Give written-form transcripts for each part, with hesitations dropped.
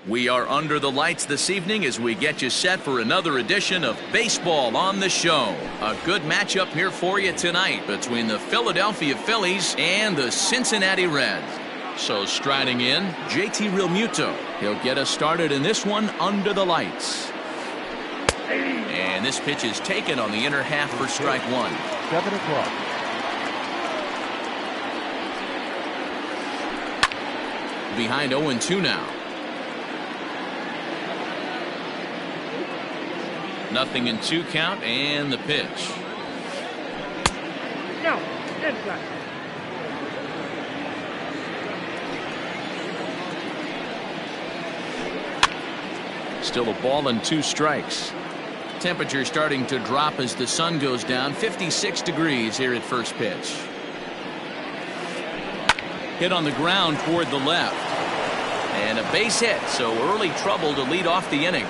We are under the lights this evening as we get you set for another edition of Baseball on the Show. A good matchup here for you tonight between the Philadelphia Phillies and the Cincinnati Reds. So striding in, JT Realmuto. He'll get us started in this one under the lights. And this pitch is taken on the inner half for strike one. 7 o'clock. Behind 0-2 now. Nothing in 2 count, and the pitch. No, inside. Still a ball and 2 strikes. Temperature starting to drop as the sun goes down. 56 degrees here at first pitch. Hit on the ground toward the left. And a base hit, so early trouble to lead off the inning.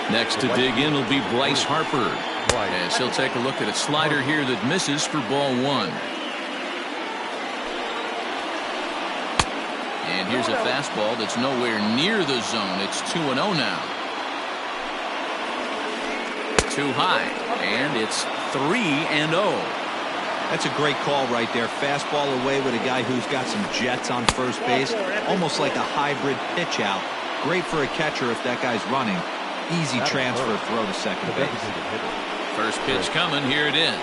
Next to dig in will be Bryce Harper. As he'll take a look at a slider here that misses for ball 1. And here's a fastball that's nowhere near the zone. It's 2-0 now. Too high, and it's 3-0. That's a great call right there. Fastball away with a guy who's got some jets on first base, almost like a hybrid pitch out. Great for a catcher if that guy's running. Easy transfer throw to second base. First pitch coming. Here it is.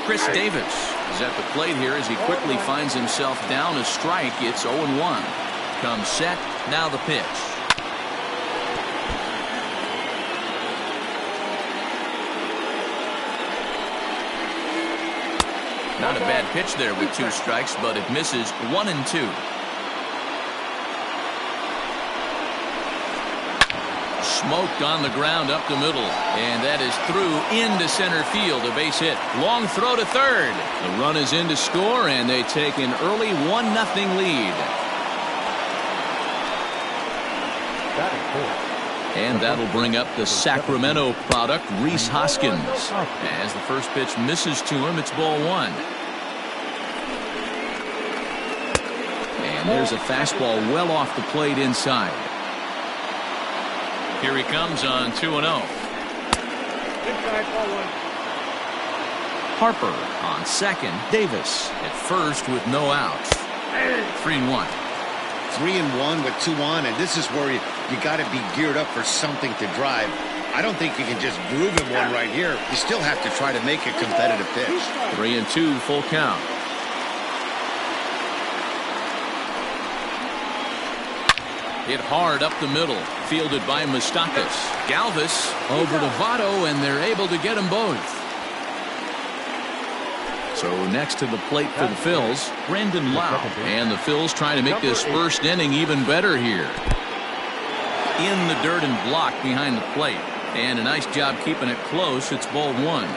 Chris Davis is at the plate here as he quickly finds himself down a strike. It's 0-1. Comes set. Now the pitch. Not a bad pitch there with 2 strikes, but it misses 1-2. Smoked on the ground up the middle, and that is through into center field. A base hit. Long throw to third. The run is in to score, and they take an early 1-0 lead. And that'll bring up the Sacramento product, Rhys Hoskins. As the first pitch misses to him, it's ball 1. And there's a fastball well off the plate inside. Here he comes on 2-0. Harper on second. Davis at first with no outs. 3-1. 3-1 with 2 on, and this is where you got to be geared up for something to drive. I don't think you can just groove him one right here. You still have to try to make a competitive pitch. 3-2 full count. Hit hard up the middle, fielded by Moustakas. Galvis over to Votto, and they're able to get them both. So next to the plate for the Phils, Brandon Lau. And the Phils trying to make this first inning even better here. In the dirt and block behind the plate. And a nice job keeping it close. It's ball 1.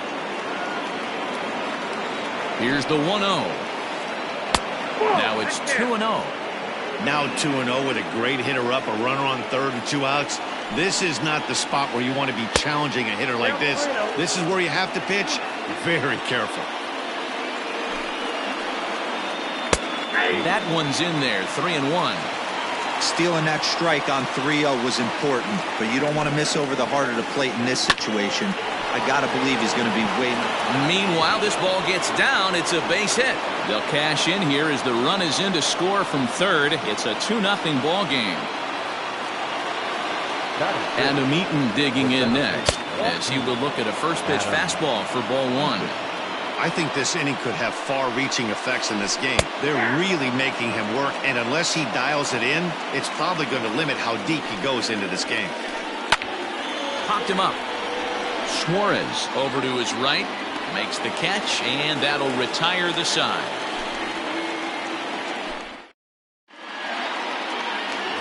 Here's the 1-0. Now it's 2-0. Now 2-0 with a great hitter up, a runner on third and 2 outs. This is not the spot where you want to be challenging a hitter like this. This is where you have to pitch very careful. That one's in there, 3-1. Stealing that strike on 3-0 was important, but you don't want to miss over the heart of the plate in this situation. I gotta believe he's going to be waiting. Meanwhile, this ball gets down. It's a base hit. They'll cash in here as the run is in to score from third. It's a 2-0 ball game. Adam Eaton digging in next as he will look at a first pitch fastball for ball 1. I think this inning could have far-reaching effects in this game. They're really making him work, and unless he dials it in, it's probably going to limit how deep he goes into this game. Popped him up. Suarez over to his right, makes the catch, and that'll retire the side.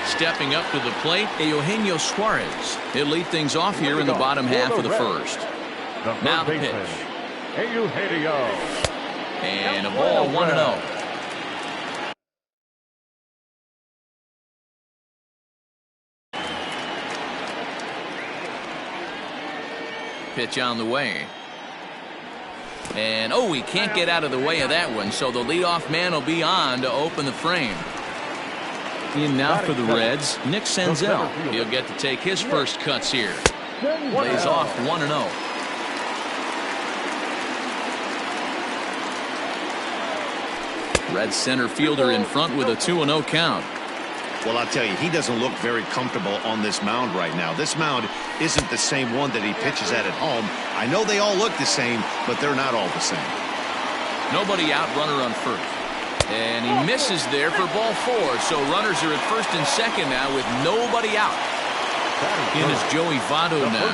Stepping up to the plate, Eugenio Suarez. He'll lead things off here in the bottom half of the first. Now the pitch. And a ball 1-0. Pitch on the way. And, oh, he can't get out of the way of that one, so the leadoff man will be on to open the frame. In now for the Reds, Nick Senzel. He'll get to take his first cuts here. Lays off 1-0. Red center fielder in front with a 2-0 count. Well, I'll tell you, he doesn't look very comfortable on this mound right now. This mound isn't the same one that he pitches at home. I know they all look the same, but they're not all the same. Nobody out, runner on first. And he misses there for ball 4. So runners are at first and second now with nobody out. In is Joey Votto now.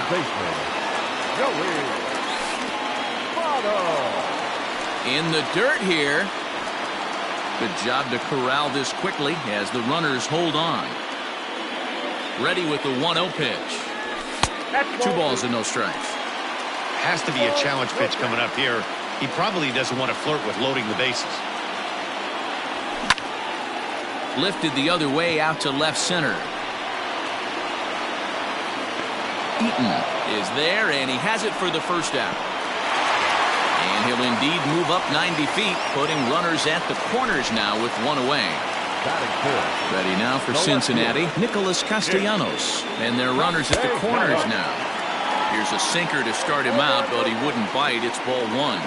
In the dirt here. Good job to corral this quickly as the runners hold on. Ready with the 1-0 pitch. 2 balls and no strikes. Has to be a challenge pitch coming up here. He probably doesn't want to flirt with loading the bases. Lifted the other way out to left center. Eaton is there, and he has it for the first out. And he'll indeed move up 90 feet, putting runners at the corners now with 1 away. Ready now for Cincinnati, Nicholas Castellanos. And their runners at the corners now. Here's a sinker to start him out, but he wouldn't bite. It's ball 1.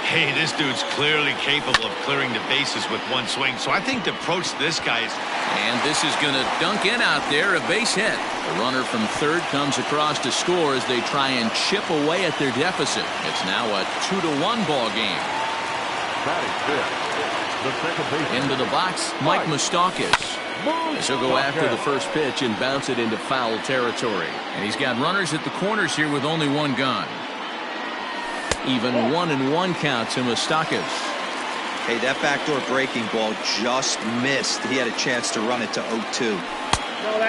Hey, this dude's clearly capable of clearing the bases with one swing, so I think the approach to this guy is... And this is going to dunk in out there, a base hit. The runner from third comes across to score as they try and chip away at their deficit. It's now a 2-1 ball game. Into the box, Mike Moustakas. As he'll go after the first pitch and bounce it into foul territory. And he's got runners at the corners here with only 1 gone. Even 1-1 count to Moustakas. Hey, that backdoor breaking ball just missed. He had a chance to run it to 0-2.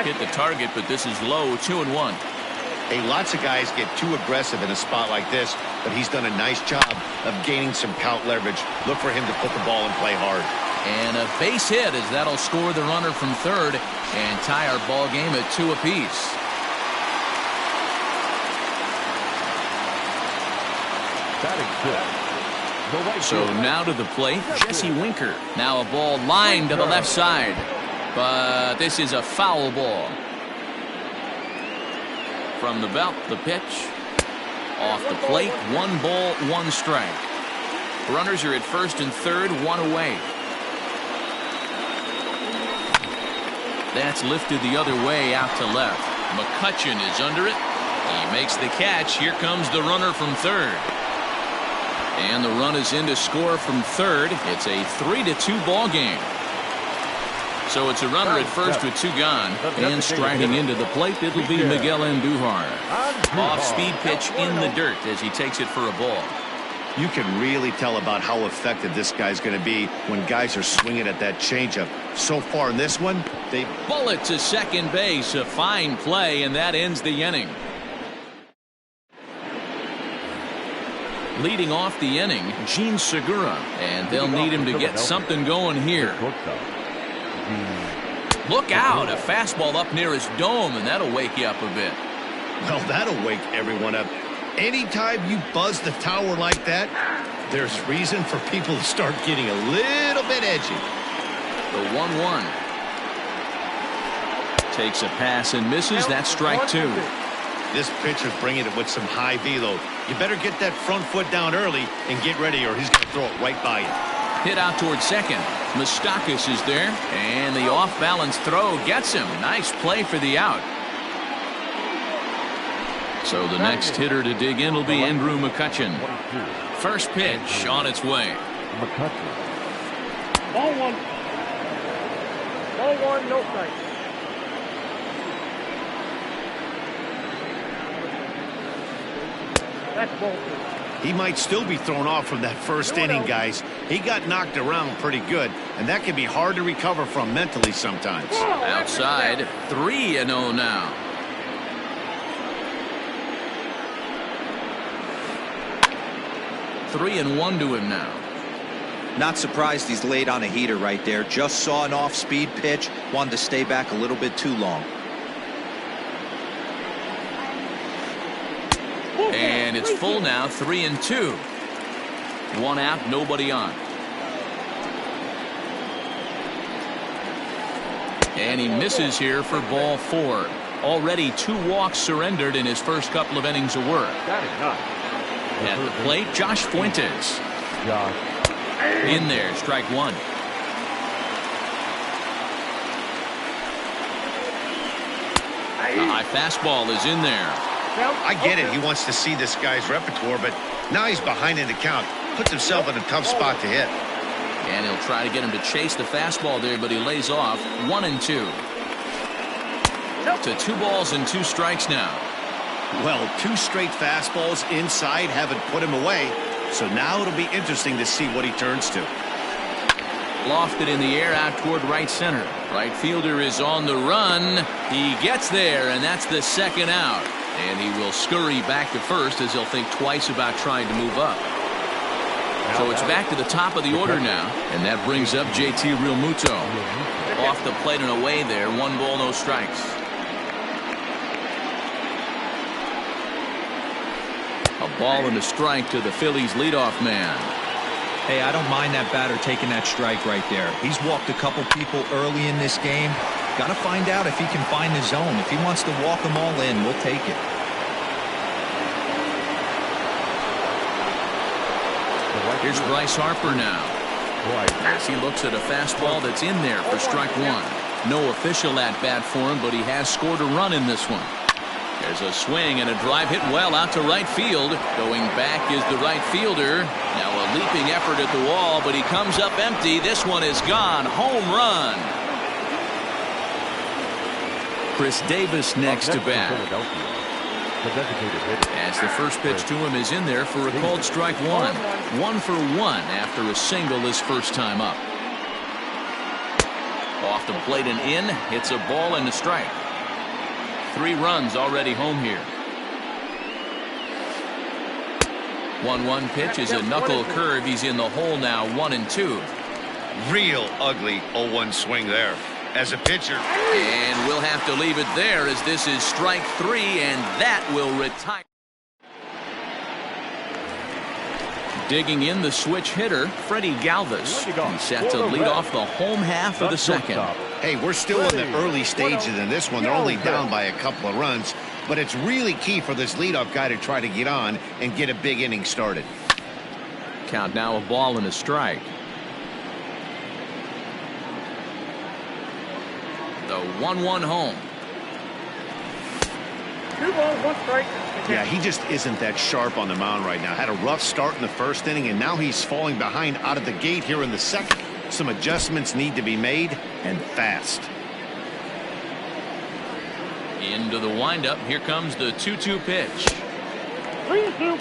Hit the target, but this is low, 2-1. Hey, lots of guys get too aggressive in a spot like this, but he's done a nice job of gaining some count leverage. Look for him to put the ball and play hard. And a base hit as that'll score the runner from third and tie our ball game at 2 apiece. So now to the plate, Jesse Winker. Now a ball lined to the left side. But this is a foul ball. From the belt, the pitch. Off the plate, 1 ball, 1 strike. Runners are at first and third, 1 away. That's lifted the other way out to left. McCutchen is under it. He makes the catch. Here comes the runner from third. And the run is in to score from third. It's a 3-2 ball game. So it's a runner at first with 2 gone. And striding into the plate, it'll be Miguel Andujar. Off-speed pitch in the dirt as he takes it for a ball. You can really tell about how effective this guy's going to be when guys are swinging at that changeup. So far in this one, they bullet to second base. A fine play, and that ends the inning. Leading off the inning, Gene Segura, and they'll need him to get something going here. Look out, a fastball up near his dome, and that'll wake you up a bit. Well, that'll wake everyone up. Anytime you buzz the tower like that, there's reason for people to start getting a little bit edgy. The 1-1. Takes a pass and misses. That's strike 2. This pitcher's bringing it with some high velo. You better get that front foot down early and get ready, or he's going to throw it right by you. Hit out towards second. Moustakas is there, and the off-balance throw gets him. Nice play for the out. So the next hitter to dig in will be Andrew McCutchen. First pitch on its way. Ball 1. Ball 1, no strike. That's ball 2. He might still be thrown off from that first inning, guys. He got knocked around pretty good, and that can be hard to recover from mentally sometimes. Outside, 3-0 now. Three and 1 to him now. Not surprised he's laid on a heater right there. Just saw an off-speed pitch. Wanted to stay back a little bit too long. And it's full now, 3-2. One out, nobody on. And he misses here for ball 4. Already 2 walks surrendered in his first couple of innings of work. At the plate, Josh Fuentes. In there, strike 1. A high fastball is in there. I get it. He wants to see this guy's repertoire, but now he's behind in the count. Puts himself in a tough spot to hit. And he'll try to get him to chase the fastball there, but he lays off. 1-2. To 2 balls and 2 strikes now. Well, 2 straight fastballs inside haven't put him away. So now it'll be interesting to see what he turns to. Lofted in the air out toward right center. Right fielder is on the run. He gets there, and that's the 2nd out. And he will scurry back to first as he'll think twice about trying to move up. So it's back to the top of the order now, and that brings up JT Realmuto. Off the plate and away there. 1 ball, no strikes. A ball and a strike to the Phillies leadoff man. Hey, I don't mind that batter taking that strike right there. He's walked a couple people early in this game. Got to find out if he can find the zone. If he wants to walk them all in, we'll take it. Here's Bryce Harper now. As he looks at a fastball that's in there for strike 1. No official at bat for him, but he has scored a run in this one. There's a swing and a drive hit well out to right field. Going back is the right fielder. Now a leaping effort at the wall, but he comes up empty. This one is gone. Home run. Chris Davis next to bat. As the first pitch to him is in there for a called strike 1. 1 for 1 after a single his first time up. Off the plate and in. Hits a ball and a strike. 3 runs already home here. 1-1 pitch is a knuckle curve. He's in the hole now. 1-2. Real ugly 0-1 swing there. As a pitcher. And we'll have to leave it there as this is strike 3, and that will retire. Digging in the switch hitter, Freddie Galvis. He's set to lead off the home half of the 2nd. Hey, we're still in the early stages in this one. They're only down by a couple of runs, but it's really key for this leadoff guy to try to get on and get a big inning started. Count now, a ball and a strike. The 1-1 home. 2 balls, 1 strike. Yeah, he just isn't that sharp on the mound right now. Had a rough start in the first inning, and now he's falling behind out of the gate here in the 2nd. Some adjustments need to be made, and fast. Into the windup. Here comes the 2-2 pitch. 3-2.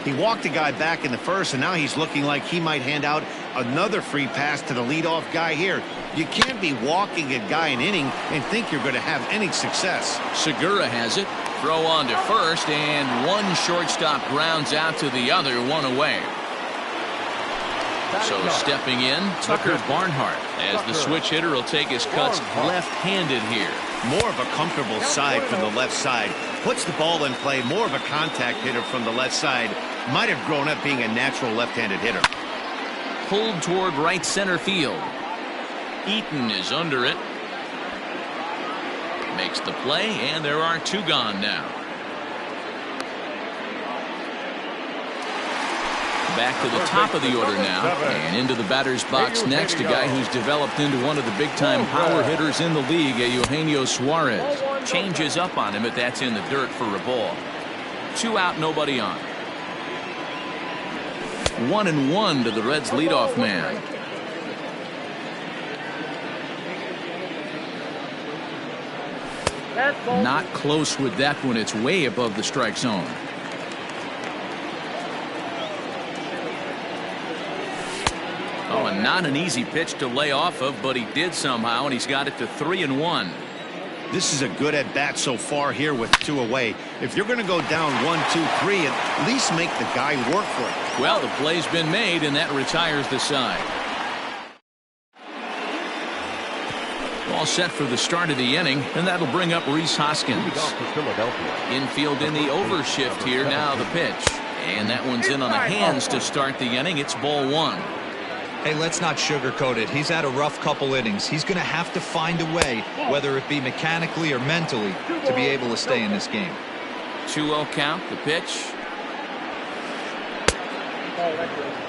He walked a guy back in the first, and now he's looking like he might hand out another free pass to the leadoff guy here. You can't be walking a guy an inning and think you're going to have any success. Segura has it. Throw on to first, and one shortstop grounds out to the other. 1 away. So stepping in, Tucker Barnhart, as the switch hitter will take his cuts left-handed here. More of a comfortable side from the left side. Puts the ball in play. More of a contact hitter from the left side. Might have grown up being a natural left-handed hitter. Pulled toward right center field. Eaton is under it. Makes the play, and there are 2 gone now. Back to the top of the order now, and into the batter's box next, a guy who's developed into one of the big-time power hitters in the league, Eugenio Suarez. Changes up on him, but that's in the dirt for a ball. 2 out, nobody on. 1-1 to the Reds' leadoff man. Not close with that one. It's way above the strike zone. Oh, and not an easy pitch to lay off of, but he did somehow, and he's got it to 3-1. This is a good at bat so far here with 2 away. If you're going to go down 1, 2, 3, at least make the guy work for it. Well, the play's been made, and that retires the side. All set for the start of the inning, and that'll bring up Rhys Hoskins. Infield in the overshift here. Now the pitch. And that one's in on the hands to start the inning. It's ball one. Hey, let's not sugarcoat it. He's had a rough couple innings. He's going to have to find a way, whether it be mechanically or mentally, to be able to stay in this game. 2-0 count, the pitch.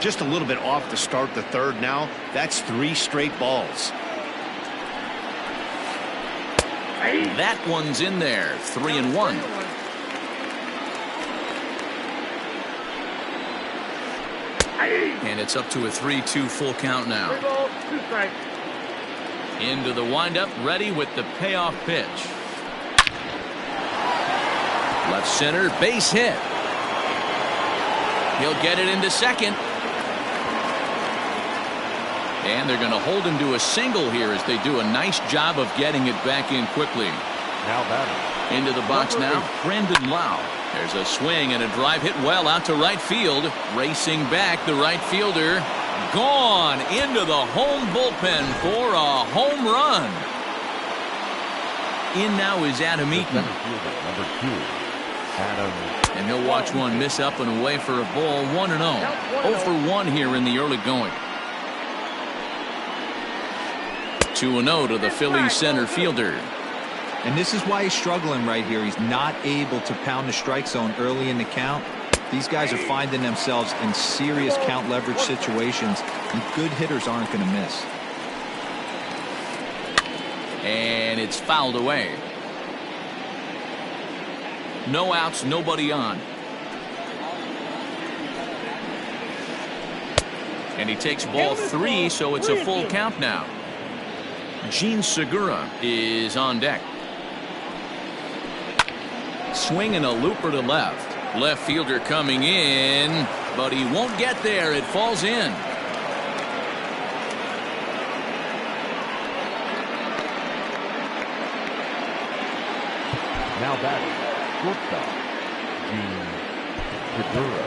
Just a little bit off to start the third now. That's 3 straight balls. That one's in there. 3-1. And it's up to a 3-2 full count now. Into the windup, ready with the payoff pitch. Left center, base hit. He'll get it into second. And they're going to hold him to a single here as they do a nice job of getting it back in quickly. Now batting. Into the box now, Brendan Lau. There's a swing and a drive hit well out to right field. Racing back, the right fielder. Gone into the home bullpen for a home run. In now is Adam Eaton. Number 2, Adam. And he'll watch one miss up and away for a ball. 1-0. 0 for 1 here in the early going. 2-0 to the Phillies center fielder. And this is why he's struggling right here. He's not able to pound the strike zone early in the count. These guys are finding themselves in serious count leverage situations, and good hitters aren't going to miss. And it's fouled away. No outs, nobody on. And he takes ball 3, so it's a full count now. Gene Segura is on deck. Swinging a looper to left. Left fielder coming in, but he won't get there. It falls in. Now batting. Shortstop, Gene Segura.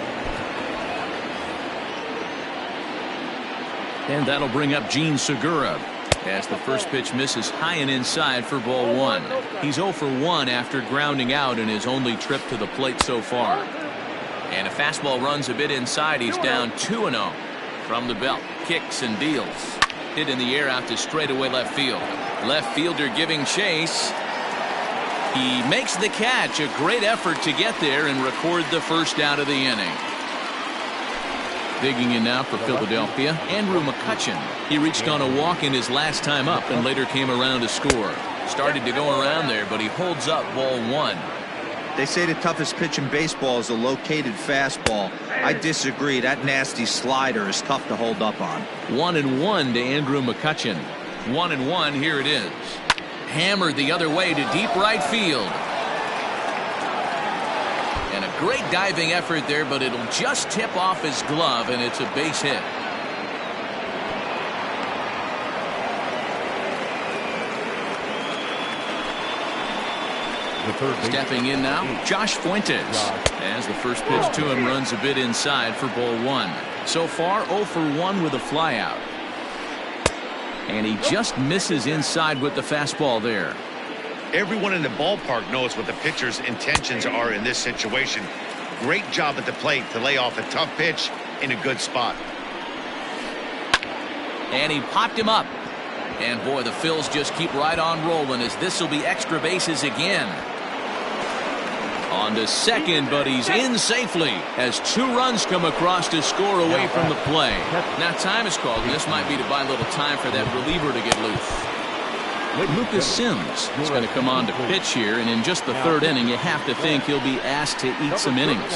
And that'll bring up Gene Segura as the first pitch misses high and inside for ball 1. He's 0 for 1 after grounding out in his only trip to the plate so far. And a fastball runs a bit inside. He's down 2-0 from the belt. Kicks and deals. Hit in the air out to straightaway left field. Left fielder giving chase. He makes the catch. A great effort to get there and record the first out of the inning. Digging in now for Philadelphia, Andrew McCutchen. He reached on a walk in his last time up and later came around to score. Started to go around there, but he holds up ball 1. They say the toughest pitch in baseball is a located fastball. I disagree. That nasty slider is tough to hold up on. 1-1 to Andrew McCutchen. 1-1, here it is. Hammered the other way to deep right field. And a great diving effort there, but it'll just tip off his glove, and it's a base hit. Stepping in now, Josh Fuentes. As the first pitch to him runs a bit inside for ball 1. So far, 0 for 1 with a flyout. And he just misses inside with the fastball there. Everyone in the ballpark knows what the pitcher's intentions are in this situation. Great job at the plate to lay off a tough pitch in a good spot. And he popped him up. And boy, the Phils just keep right on rolling as this will be extra bases again. On to second, but he's in safely as 2 runs come across to score away from the play. Now time is called, and this might be to buy a little time for that reliever to get loose. Lucas Sims is going to come on to pitch here, and in just the 3rd inning, you have to think he'll be asked to eat some innings.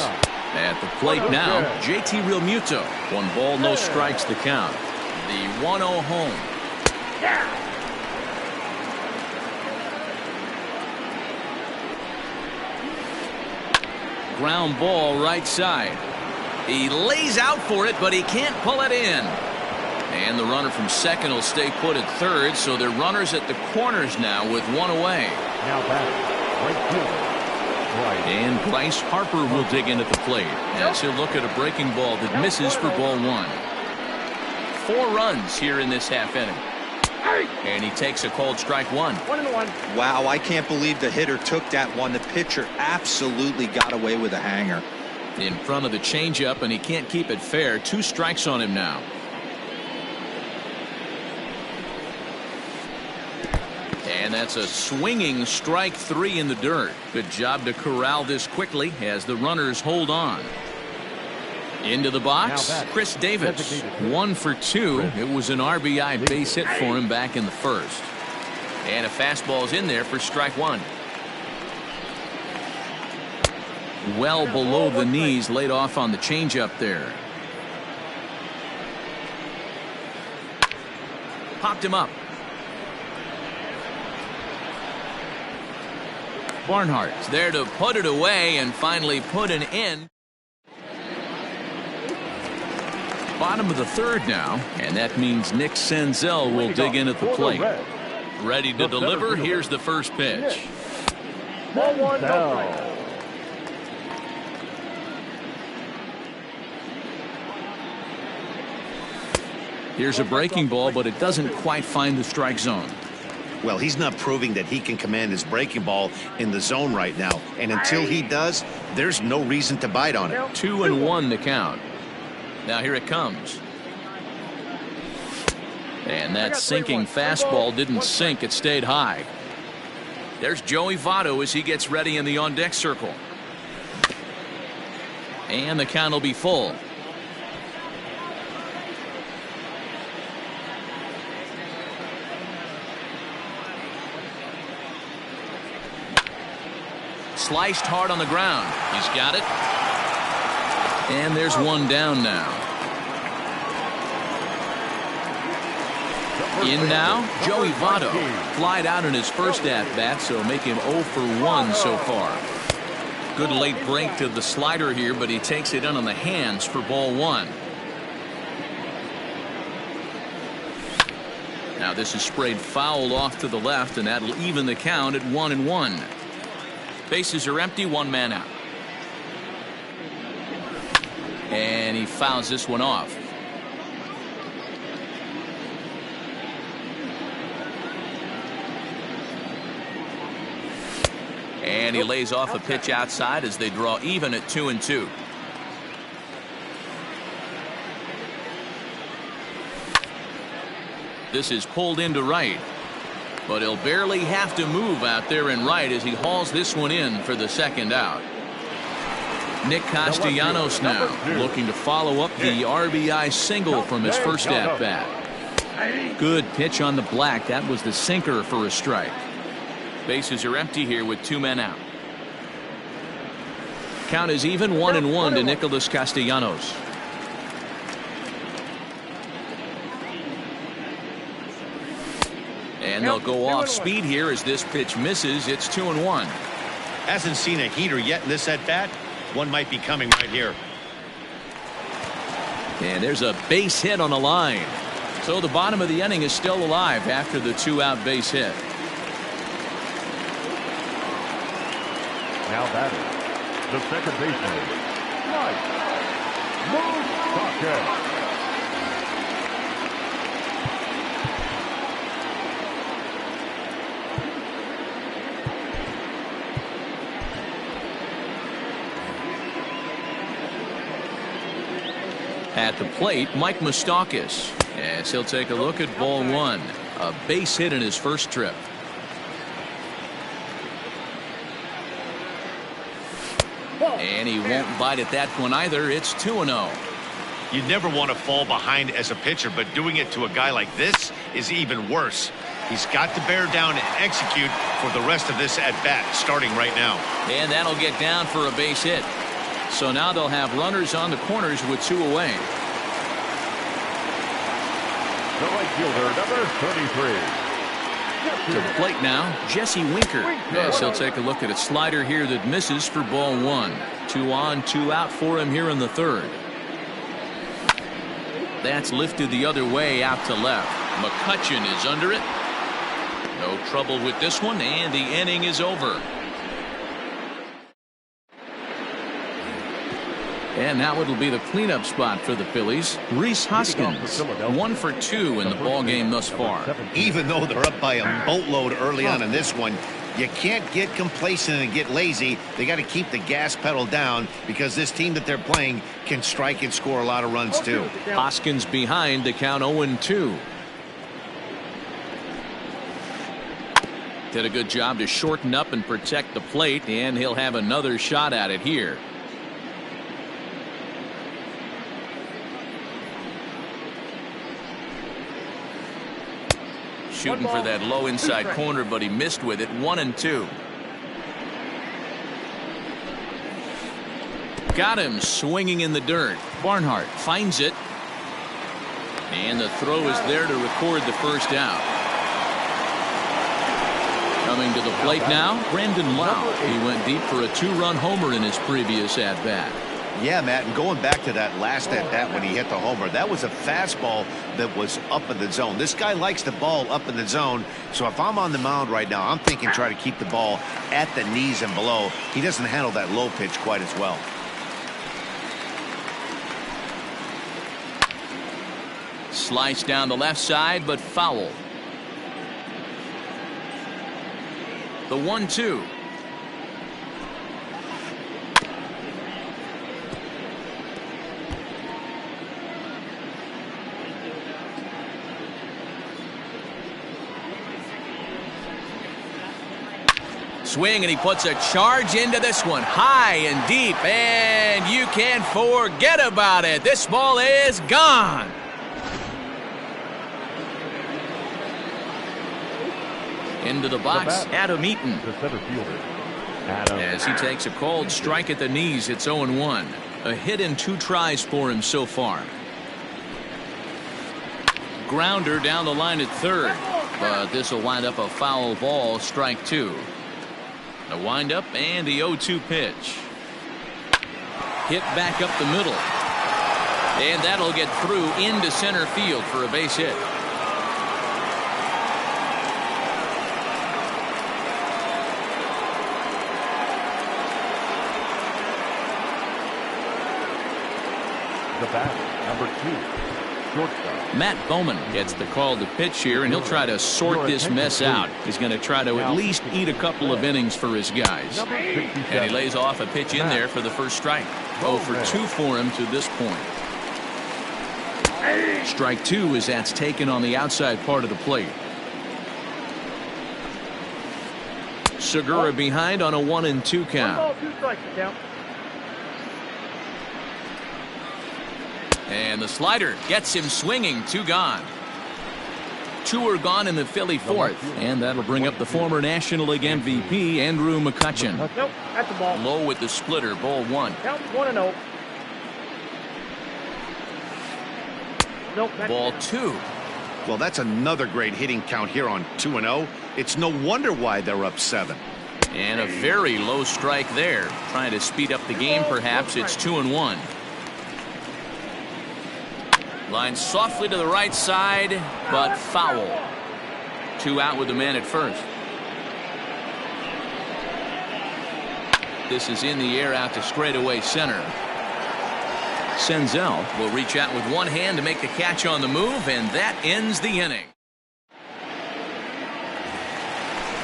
At the plate now, JT Realmuto. 1 ball, no strikes the count. The 1-0 home. Ground ball right side. He lays out for it, but he can't pull it in. And the runner from second will stay put at third, so they're runners at the corners now with 1 away. Now back, right field. And Bryce Harper will dig in at the plate as he'll look at a breaking ball that misses for ball 1. 4 runs here in this half inning. And he takes a cold strike 1. 1-1. Wow, I can't believe the hitter took that one. The pitcher absolutely got away with a hanger. In front of the changeup, and he can't keep it fair. 2 strikes on him now. And that's a swinging strike 3 in the dirt. Good job to corral this quickly as the runners hold on. Into the box, Chris Davis. 1 for 2. It was an RBI base hit for him back in the first. And a fastball's in there for strike 1. Well below the knees, laid off on the changeup there. Popped him up. Barnhart's there to put it away and finally put an end. Bottom of the third now, and that means Nick Senzel will dig in at the plate. Ready to deliver. Here's the first pitch. Ball 1, no. Here's a breaking ball, but it doesn't quite find the strike zone. Well, he's not proving that he can command his breaking ball in the zone right now. And until he does, there's no reason to bite on it. 2-1 the count. Now here it comes. And that sinking fastball didn't sink. It stayed high. There's Joey Votto as he gets ready in the on-deck circle. And the count will be full. Sliced hard on the ground. He's got it. And there's one down now. In now, Joey Votto. Flied out in his first at-bat, so make him 0 for 1 so far. Good late break to the slider here, but he takes it in on the hands for ball 1. Now this is sprayed foul off to the left, and that'll even the count at 1-1. Bases are empty, 1 man out. And he fouls this one off. And he lays off a pitch outside as they draw even at 2-2. This is pulled into right. But he'll barely have to move out there in right as he hauls this one in for the second out. Nick Castellanos now looking to follow up the RBI single from his first at-bat. Good pitch on the black. That was the sinker for a strike. Bases are empty here with 2 men out. Count is even 1-1 to Nicholas Castellanos. And they'll go off speed here as this pitch misses. It's 2-1. Hasn't seen a heater yet in this at-bat. One might be coming right here. And there's a base hit on the line. So the bottom of the inning is still alive after the 2-out base hit. Now batting, the second baseman, Mike. At the plate, Mike Moustakas, as he'll take a look at ball 1. A base hit in his first trip. And he won't bite at that one either. It's 2-0. You never want to fall behind as a pitcher, but doing it to a guy like this is even worse. He's got to bear down and execute for the rest of this at-bat, starting right now. And that'll get down for a base hit. So now they'll have runners on the corners with 2 away. The right fielder, number 33. To the plate now, Jesse Winker. As he'll take a look at a slider here that misses for ball 1. 2 on, 2 out for him here in the third. That's lifted the other way out to left. McCutchen is under it. No trouble with this one, and the inning is over. And now it'll be the cleanup spot for the Phillies. Rhys Hoskins, 1 for 2 in the ball game thus far. Even though they're up by a boatload early on in this one, You can't get complacent and get lazy. They got to keep the gas pedal down because this team that they're playing can strike and score a lot of runs too. Hoskins behind to count 0-2. Did a good job to shorten up and protect the plate, and he'll have another shot at it here. Shooting for that low inside corner, but he missed with it. 1-2. Got him swinging in the dirt. Barnhart finds it. And the throw is there to record the first out. Coming to the plate now, Brandon Lau. He went deep for a 2-run homer in his previous at-bat. Yeah, Matt, and going back to that last at-bat when he hit the homer, that was a fastball that was up in the zone. This guy likes the ball up in the zone, so if I'm on the mound right now, I'm thinking try to keep the ball at the knees and below. He doesn't handle that low pitch quite as well. Slice down the left side, but foul. The 1-2. Swing, and he puts a charge into this one, high and deep, and you can't forget about it. This ball is gone. Into the box, Adam Eaton. The center fielder, Adam. As he takes a cold strike at the knees, it's 0-1. A hit in 2 tries for him so far. Grounder down the line at third, but this will wind up a foul ball, strike 2. A windup and the 0-2 pitch. Hit back up the middle. And that'll get through into center field for a base hit. The bat, number 2. Shortstop. Matt Bowman gets the call to pitch here, and he'll try to sort this mess out. He's going to try to at least eat a couple of innings for his guys. And he lays off a pitch in there for the first strike. 0 for 2 for him to this point. Strike 2 as that's taken on the outside part of the plate. Segura behind on a 1-2 count. 1 ball, 2 strikes count. And the slider gets him swinging. 2 gone. 2 are gone in the Philly fourth. And that'll bring up the former National League MVP, Andrew McCutchen. Nope, that's a ball. Low with the splitter, ball 1. Count 1-0. Nope, Ball 2. Well, that's another great hitting count here on 2-0. It's no wonder why they're up 7. And a very low strike there. Trying to speed up the game, perhaps. It's 2-1. Line softly to the right side, but foul. 2 out with the man at first. This is in the air out to straightaway center. Senzel will reach out with one hand to make the catch on the move, and that ends the inning.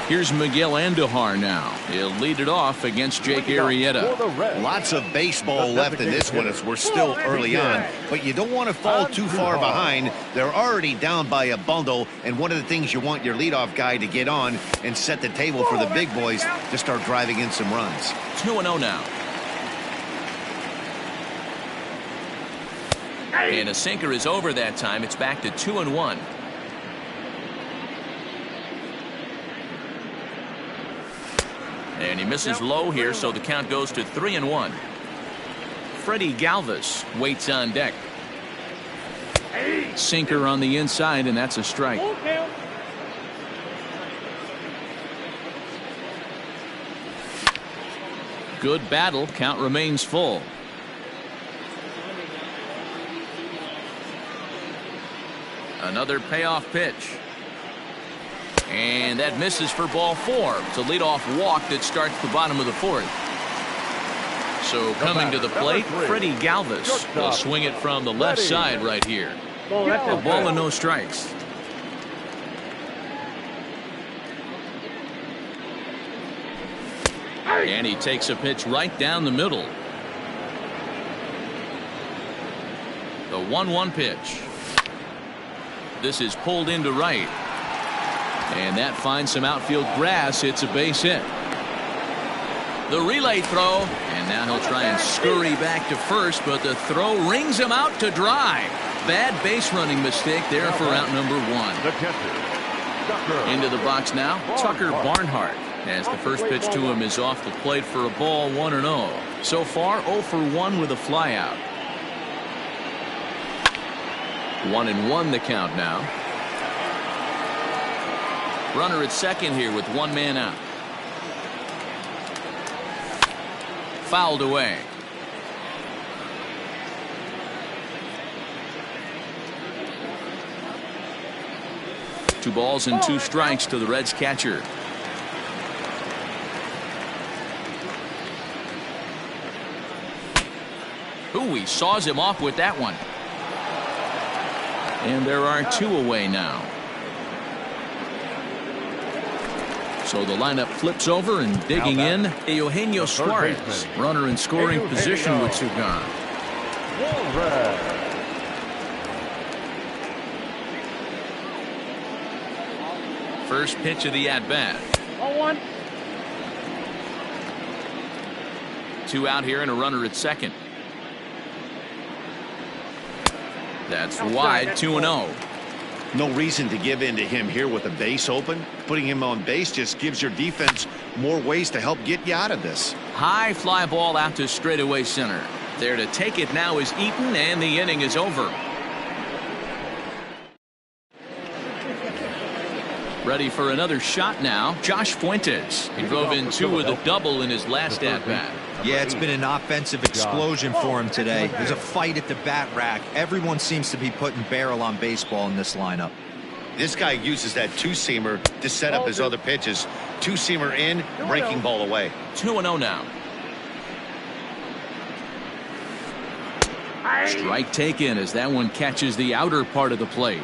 Here's Miguel Andujar now. He'll lead it off against Jake Arrieta. Lots of baseball left in this one as we're still early on, but you don't want to fall too far behind. They're already down by a bundle, and one of the things you want your leadoff guy to get on and set the table for the big boys to start driving in some runs. 2-0 now. And a sinker is over that time. It's back to 2-1. And he misses low here, so the count goes to 3-1. Freddie Galvis waits on deck. Sinker on the inside, and that's a strike. Good battle. Count remains full. Another payoff pitch. And that misses for ball 4. It's a leadoff walk that starts the bottom of the 4th. So coming to the plate, Freddie Galvis will swing it from the left side right here. A ball and no strikes. And he takes a pitch right down the middle. The 1-1 pitch. This is pulled into right. And that finds some outfield grass. It's a base hit. The relay throw. And now he'll try and scurry back to first, but the throw rings him out to dry. Bad base running mistake there for out number 1. Into the box now, Tucker Barnhart, as the first pitch to him is off the plate for a ball, 1-0. So far 0 for 1 with a flyout. 1-1 the count now. Runner at second here with one man out. Fouled away. Two balls and 2 strikes to the Reds catcher. Ooh, he saws him off with that one. And there are 2 away now. So the lineup flips over, and digging in, Eugenio Suarez, runner in scoring position with 2 gone. First pitch of the at-bat. 2 out here and a runner at second. That's wide, 2-0. No reason to give in to him here with the base open. Putting him on base just gives your defense more ways to help get you out of this. High fly ball out to straightaway center. There to take it now is Eaton, and the inning is over. Ready for another shot now, Josh Fuentes. He drove in 2 with a double in his last at-bat. Yeah, it's been an offensive explosion for him today. There's a fight at the bat rack. Everyone seems to be putting barrel on baseball in this lineup. This guy uses that 2-seamer to set up his other pitches. 2-seamer in, breaking ball away. 2-0 now. Strike taken as that one catches the outer part of the plate.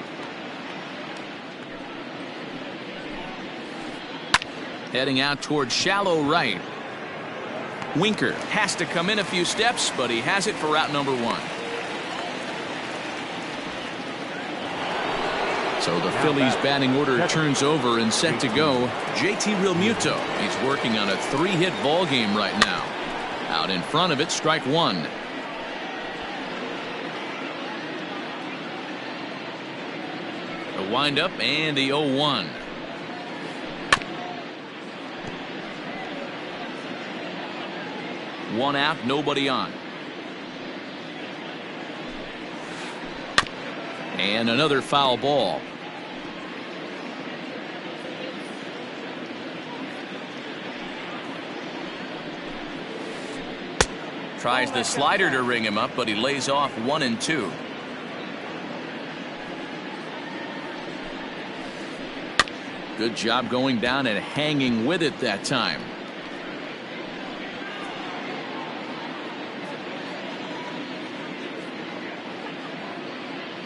Heading out towards shallow right. Winker has to come in a few steps, but he has it for out number 1. So the Phillies batting order turns over and set to go. JT Realmuto, he's working on a 3-hit ball game right now. Out in front of it, strike 1. The windup and the 0-1. One out, nobody on. And another foul ball. Tries the slider to ring him up, but he lays off 1-2. Good job going down and hanging with it that time.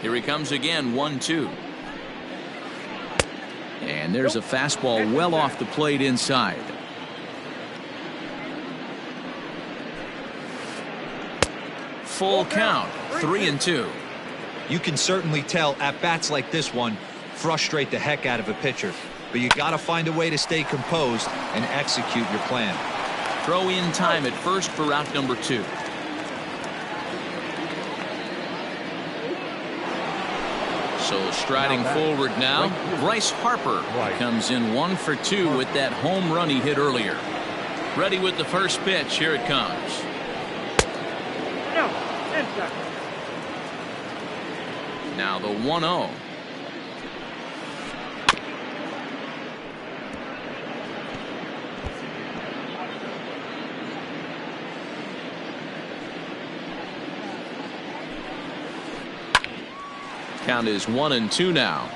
Here he comes again, 1-2. And there's a fastball well off the plate inside. Full count, 3-2. You can certainly tell at bats like this one frustrate the heck out of a pitcher, but you got to find a way to stay composed and execute your plan. Throw in time at first for out number 2. So striding forward now, Bryce Harper comes in 1 for 2 with that home run he hit earlier. Ready with the first pitch. Here it comes. Now the 1-0. Count is 1-2 now.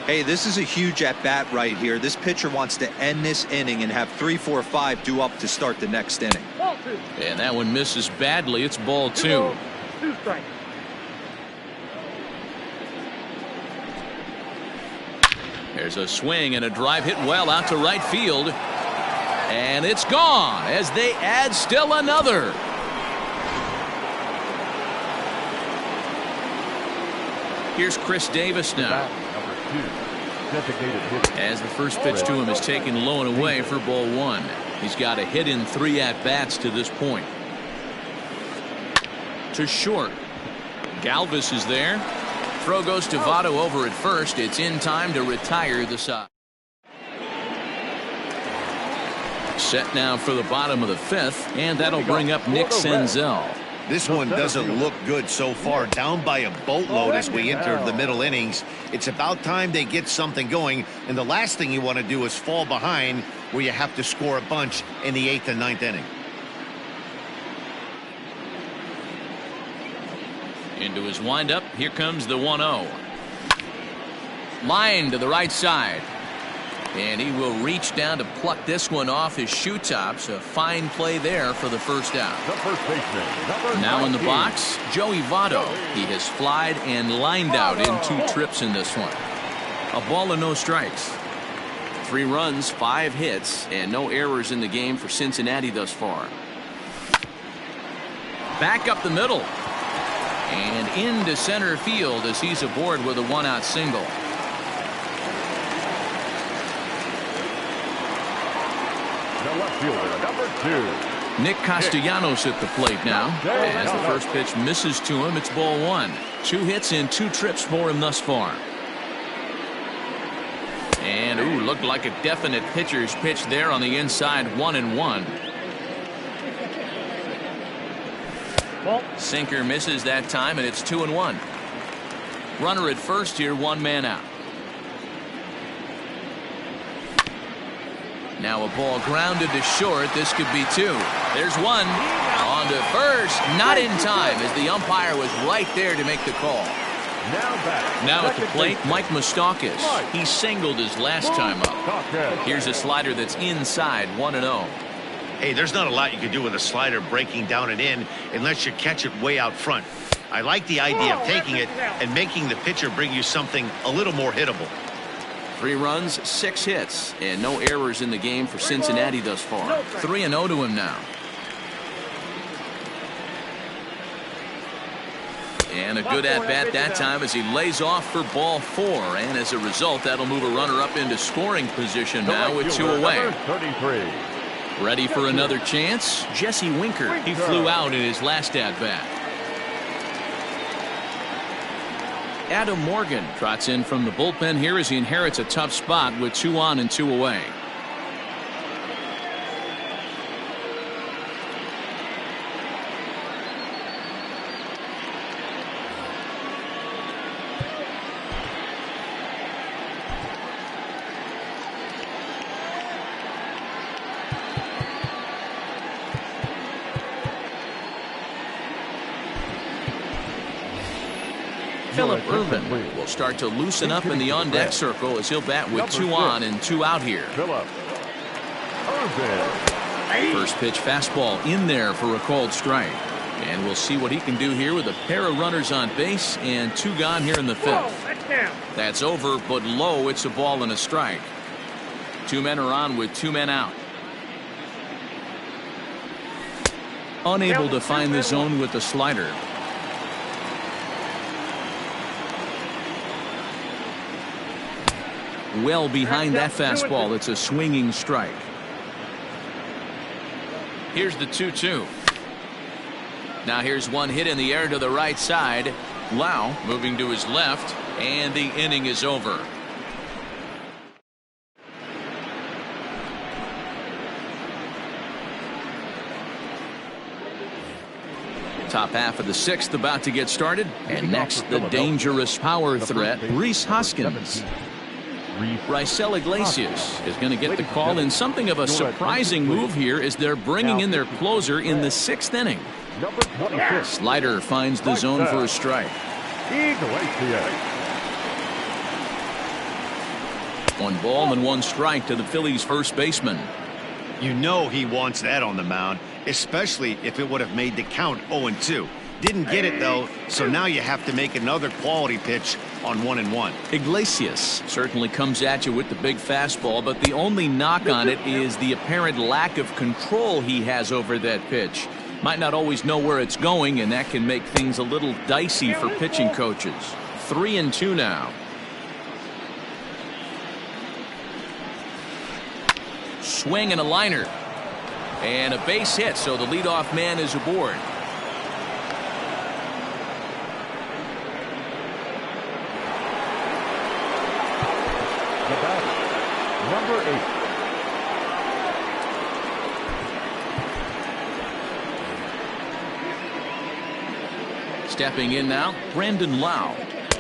Hey, this is a huge at-bat right here. This pitcher wants to end this inning and have 3, 4, 5 due up to start the next inning. And that one misses badly. It's ball 2. There's a swing and a drive hit well out to right field. And it's gone as they add still another. Here's Chris Davis now. As the first pitch to him is taken low and away for ball one. He's got a hit in 3 at-bats to this point. To short. Galvis is there. Throw goes to Votto over at first. It's in time to retire the side. Set now for the bottom of the 5th, and that'll bring up Nick Senzel. This one doesn't look good so far. Down by a boatload as we enter the middle innings. It's about time they get something going, and the last thing you want to do is fall behind where you have to score a bunch in the 8th and 9th inning. Into his windup. Here comes the 1-0. Line to the right side. And he will reach down to pluck this one off his shoe tops. A fine play there for the first out. The first baseman, now in the box, Joey Votto. He has flied and lined out in 2 trips in this one. A ball and no strikes. 3 runs, 5 hits, and no errors in the game for Cincinnati thus far. Back up the middle. And into center field as he's aboard with a 1-out single. the left fielder, number 2. Nick Castellanos at the plate now. As the first pitch misses to him, it's ball 1. 2 hits in 2 trips for him thus far. And ooh, looked like a definite pitcher's pitch there on the inside. 1-1. Sinker misses that time, and it's 2-1. Runner at first here, 1 man out. Now a ball grounded to short. This could be 2. There's 1. On to first. Not in time as the umpire was right there to make the call. Now at the plate, Mike Moustakas. He singled his last time up. Here's a slider that's inside. 1-0. Hey, there's not a lot you can do with a slider breaking down and in unless you catch it way out front. I like the idea of taking it and making the pitcher bring you something a little more hittable. 3 runs, 6 hits, and no errors in the game for Cincinnati thus far. 3-0 to him now. And a good at-bat that time as he lays off for ball 4. And as a result, that'll move a runner up into scoring position now with 2 away. Ready for another chance? Jesse Winker. He flew out in his last at-bat. Adam Morgan trots in from the bullpen here as he inherits a tough spot with 2 on and 2 away. Phillip Ervin will start to loosen up in the on-deck circle as he'll bat with 2 on and 2 out here. First pitch fastball in there for a called strike. And we'll see what he can do here with a pair of runners on base and 2 gone here in the 5th. That's over, but low. It's a ball and a strike. 2 men are on with 2 men out. Unable to find the zone with the slider. Well behind that fastball. It's a swinging strike. Here's the 2-2. Now here's 1 hit in the air to the right side. Lau moving to his left, and the inning is over. Top half of the 6th about to get started. And next, the dangerous power threat, Rhys Hoskins. Raisel Iglesias is going to get the call in something of a surprising move here as they're bringing in their closer in the 6th inning. Slider finds the zone for a strike. 1 ball and 1 strike to the Phillies first baseman. You know he wants that on the mound, especially if it would have made the count 0-2. Didn't get it, though, so now you have to make another quality pitch on 1-1. Iglesias certainly comes at you with the big fastball, but the only knock on it is the apparent lack of control he has over that pitch. Might not always know where it's going, and that can make things a little dicey for pitching coaches. 3-2 now. Swing and a liner. And a base hit, so the leadoff man is aboard. The batter, number 8. Stepping in now, Brandon Lau.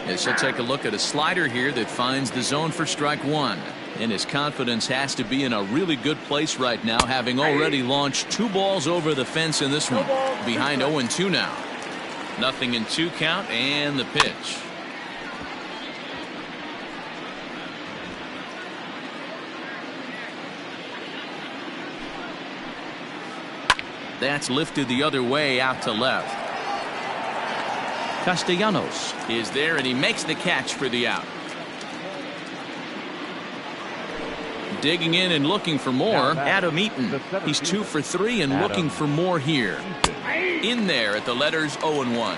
As he'll take a look at a slider here that finds the zone for strike one. And his confidence has to be in a really good place right now, having already launched 2 balls over the fence in this one. Behind 0-2 now. 0-2 count and the pitch. That's lifted the other way out to left. Castellanos is there, and he makes the catch for the out. Digging in and looking for more, Adam Eaton. He's 2 for 3 and looking for more here. In there at the letters 0-1.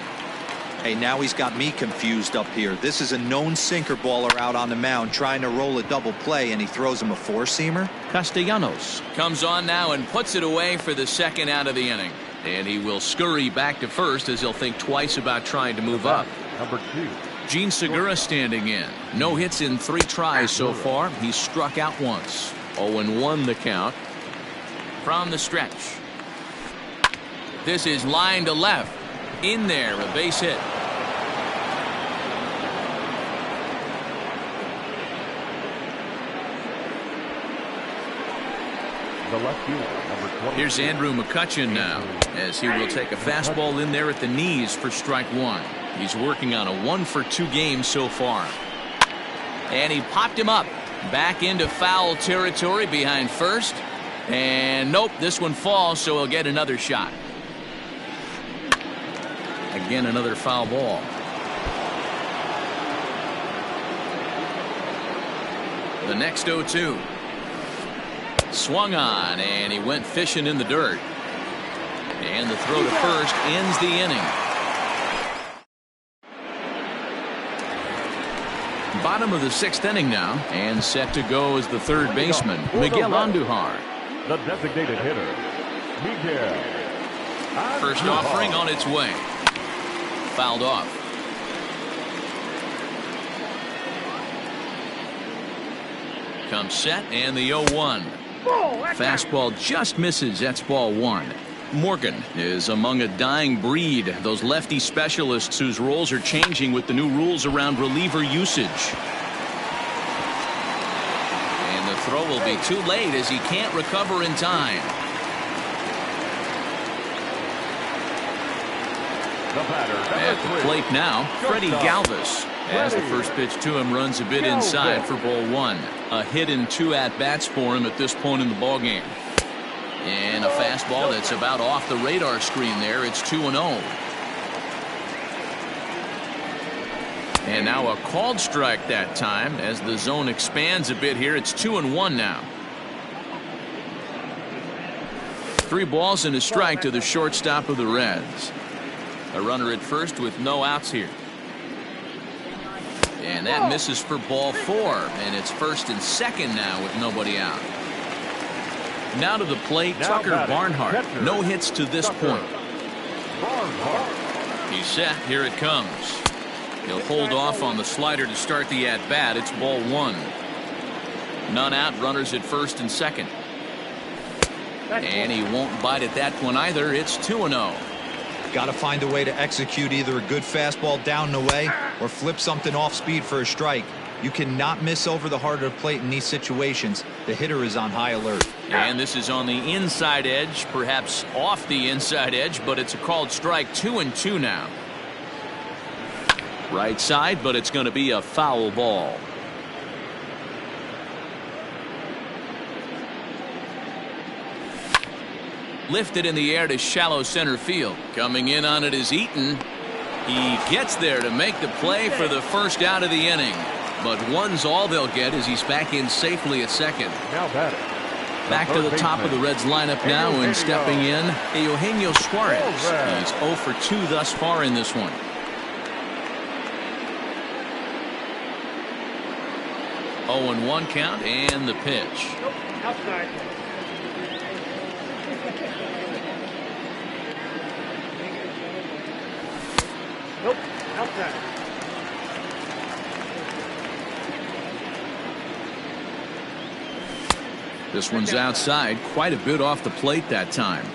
Hey, now he's got me confused up here. This is a known sinker baller out on the mound trying to roll a double play, and he throws him a 4-seamer. Castellanos comes on now and puts it away for the second out of the inning. And he will scurry back to first as he'll think twice about trying to move up. Number 2. Gene Segura standing in. No hits in 3 tries so far. He's struck out once. 0-1 the count. From the stretch. This is line to left. In there, a base hit. The left fielder, number 20. Here's Andrew McCutchen now, as he will take a fastball in there at the knees for strike one. He's working on a 1-for-2 game so far. And he popped him up. Back into foul territory behind first. And nope, this one falls, so he'll get another shot. Again, another foul ball. The next 0-2. Swung on, and he went fishing in the dirt. And the throw to first ends the inning. Bottom of the 6th inning now, and set to go is the third baseman, Miguel Andujar. The designated hitter, Miguel. First offering on its way. Fouled off. Comes set, and the 0-1. Fastball just misses. That's ball 1. Morgan is among a dying breed. Those lefty specialists whose roles are changing with the new rules around reliever usage. And the throw will be too late as he can't recover in time. At the plate now, Freddie Galvis, as the first pitch to him runs a bit inside for ball 1. A hit in 2 at-bats for him at this point in the ballgame. And a fastball that's about off the radar screen there. It's 2-0. And now a called strike that time as the zone expands a bit here. It's 2-1 now. 3 balls and a strike to the shortstop of the Reds. A runner at first with no outs here. And that misses for ball 4. And it's first and second now with nobody out. Now to the plate, Tucker Barnhart. No hits to this point. He's set. Here it comes. He'll hold off on the slider to start the at-bat. It's ball 1. None out. Runners at first and second. And he won't bite at that one either. It's 2-0. Got to find a way to execute either a good fastball down and away or flip something off speed for a strike. You cannot miss over the heart of the plate in these situations. The hitter is on high alert. And this is on the inside edge, perhaps off the inside edge, but it's a called strike. 2-2 now. Right side, but it's going to be a foul ball. Lifted in the air to shallow center field. Coming in on it is Eaton. He gets there to make the play for the first out of the inning. But one's all they'll get as he's back in safely at second. Now batting. Back to the top of the Reds lineup now, and stepping in, Eugenio Suarez. He's 0 for 2 thus far in this one. 0-1 count and the pitch. Nope, outside. Nope, outside. This one's outside, quite a bit off the plate that time.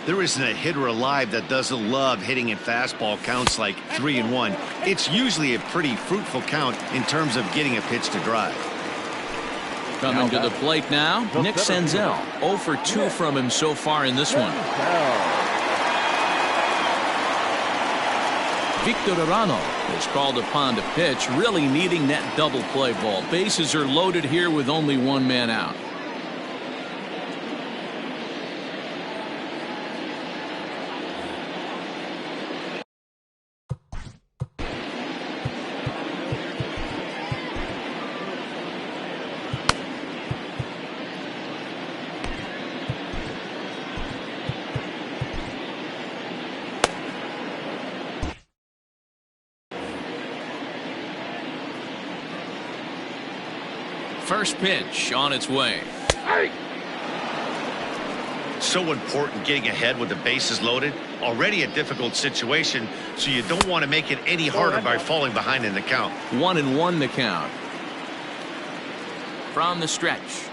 There isn't a hitter alive that doesn't love hitting at fastball counts like 3-1. It's usually a pretty fruitful count in terms of getting a pitch to drive. Coming to the plate now, Nick Senzel. 0 for 2 from him so far in this one. Victor Arano is called upon to pitch, really needing that double play ball. Bases are loaded here with only one man out. First pitch on its way. So important getting ahead with the bases loaded. Already a difficult situation, so you don't want to make it any harder by falling behind in the count. 1-1 the count. From the stretch.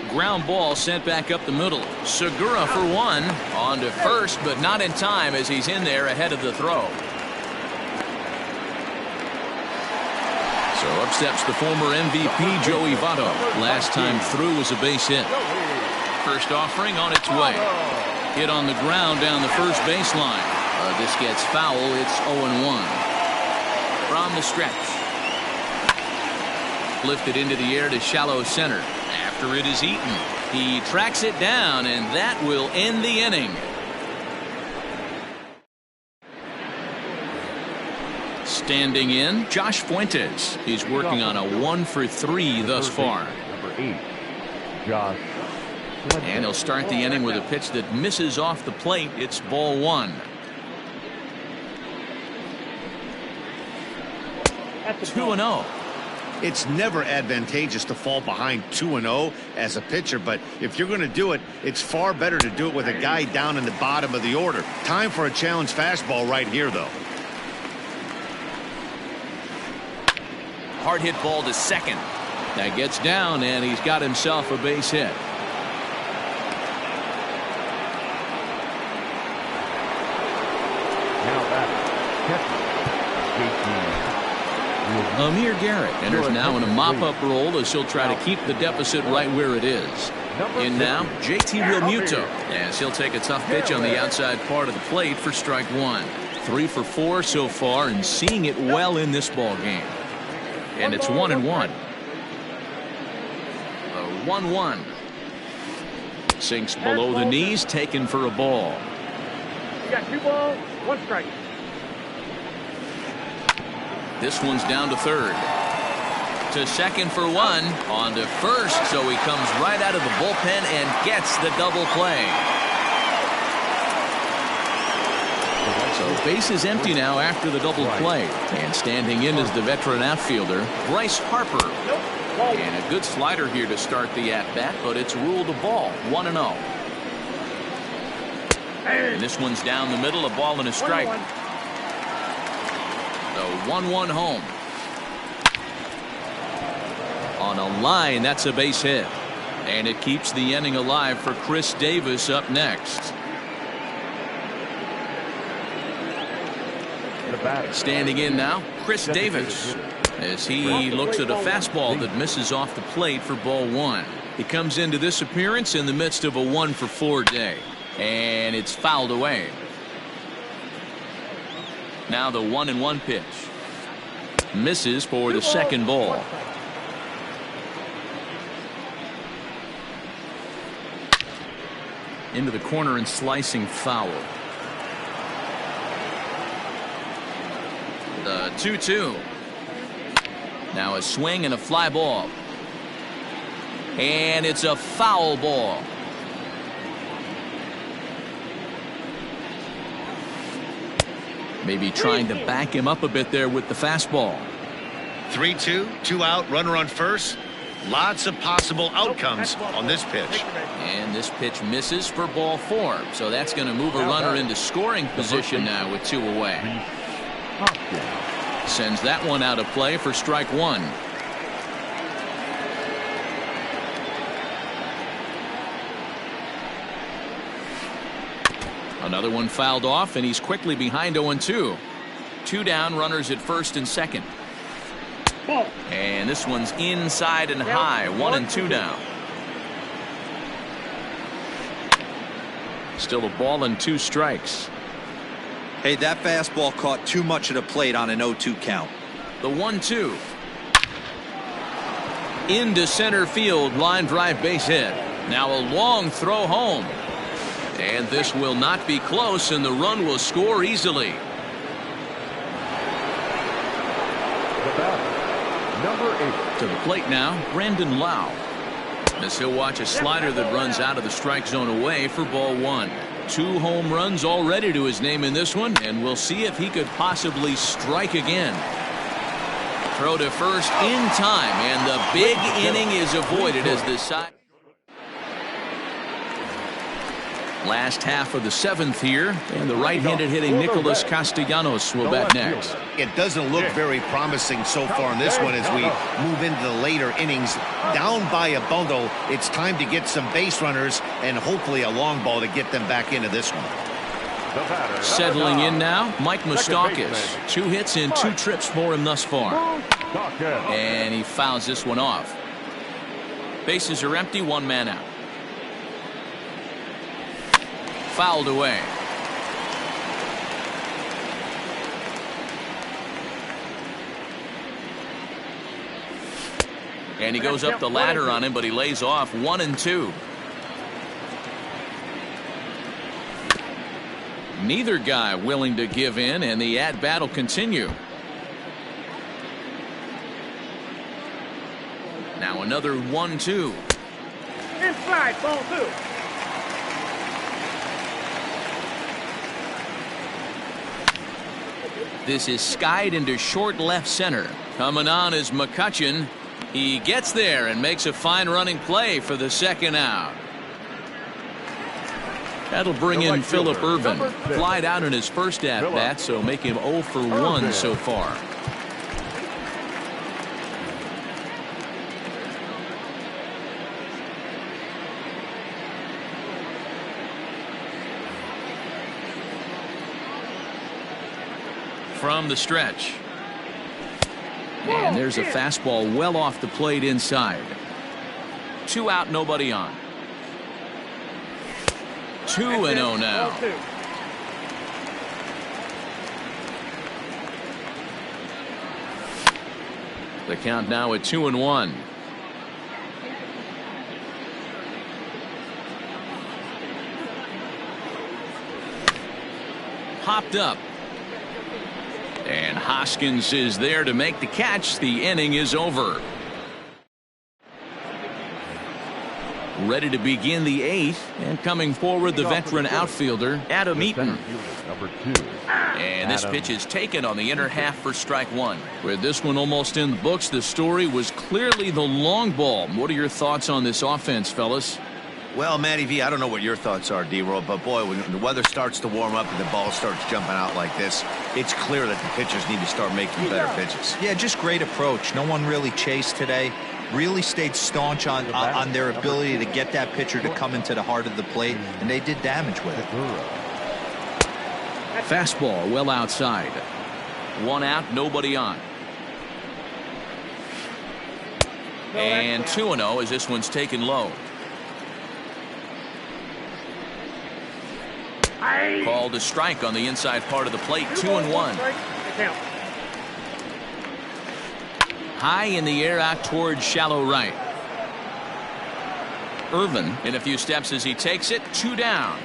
Ground ball sent back up the middle. Segura for one. On to first, but not in time as he's in there ahead of the throw. So up steps the former MVP Joey Votto. Last time through was a base hit. First offering on its way. Hit on the ground down the first baseline. This gets foul. It's 0-1. From the stretch. Lifted into the air to shallow center. After it is Eaton. He tracks it down, and that will end the inning. Standing in, Josh Fuentes. He's working on a 1 for 3 thus far. Number 8, Josh. And he'll start the inning with a pitch that misses off the plate. It's ball 1. 2-0. It's never advantageous to fall behind 2-0 as a pitcher, but if you're going to do it, it's far better to do it with a guy down in the bottom of the order. Time for a challenge fastball right here, though. Hard hit ball to second. That gets down, and he's got himself a base hit. Now back. Amir Garrett enters now in a mop-up role as he'll try to keep the deficit right where it is. In now, JT Realmuto, as he'll take a tough pitch on the outside part of the plate for strike 1. 3 for 4 so far, and seeing it well in this ball game. And it's 1-1. 1-1. Sinks below the knees, taken for a ball. You got 2 balls, 1 strike. This one's down to third. To second for 1. On to first, so he comes right out of the bullpen and gets the double play. So base is empty now after the double play. And standing in is the veteran outfielder, Bryce Harper. And a good slider here to start the at-bat, but it's ruled a ball. 1-0. And this one's down the middle, a ball and a strike. The 1-1 home. On a line, that's a base hit. And it keeps the inning alive for Chris Davis up next. Standing in now, Chris Davis, as he looks at a fastball that misses off the plate for ball 1. He comes into this appearance in the midst of a 1 for 4 day, and it's fouled away. Now the 1-1 pitch. Misses for the second ball. Into the corner and slicing foul. The 2-2. Now a swing and a fly ball. And it's a foul ball. Maybe trying to back him up a bit there with the fastball. 3-2, 2 out, runner on first. Lots of possible outcomes on this pitch. And this pitch misses for ball 4. So that's going to move a runner into scoring position now with 2 away. Sends that one out of play for strike 1. Another one fouled off, and he's quickly behind 0-2. 2 down, runners at first and second. And this one's inside and high, 1-2 down. Still a ball and 2 strikes. Hey, that fastball caught too much of the plate on an 0-2 count. The 1-2. Into center field, line drive base hit. Now a long throw home. And this will not be close, and the run will score easily. Number 8. To the plate now, Brandon Lau. As he'll watch a slider that runs out of the strike zone away for ball 1. 2 home runs already to his name in this one, and we'll see if he could possibly strike again. Throw to first in time, and the big inning is avoided as the side. Last half of the 7th here, and the right-handed hitting Nicholas Castellanos will bat next. It doesn't look very promising so far in this one as we move into the later innings. Down by a bundle, it's time to get some base runners and hopefully a long ball to get them back into this one. Settling in now, Mike Moustakas. 2 hits and 2 trips for him thus far. And he fouls this one off. Bases are empty, 1 man out. Fouled away. And he goes up the ladder on him, but he lays off 1-2. Neither guy willing to give in, and the at-bat will continue. Now another 1-2. Inside, ball 2. This is skied into short left center. Coming on is McCutchen. He gets there and makes a fine running play for the 2nd out. That'll bring in Phillip Ervin. Flied out in his first at-bat, so make him 0 for 1 so far. From the stretch. And there's a fastball well off the plate inside. 2 out, nobody on. 2-0 now. The count now at 2-1. Hopped up. And Hoskins is there to make the catch. The inning is over. Ready to begin the 8th, and coming forward the veteran outfielder Adam Eaton. And this pitch is taken on the inner half for strike 1. With this one almost in the books, the story was clearly the long ball. What are your thoughts on this offense, fellas? Well, Matty V, I don't know what your thoughts are, D-Roll, but boy, when the weather starts to warm up and the ball starts jumping out like this, it's clear that the pitchers need to start making better pitches. Yeah, just great approach. No one really chased today. Really stayed staunch on their ability to get that pitcher to come into the heart of the plate, and they did damage with it. Fastball well outside. 1 out, nobody on. And 2-0 as this one's taken low. Called a strike on the inside part of the plate. 2-1. High in the air out towards shallow right. Irvin. In a few steps as he takes it. 2 down.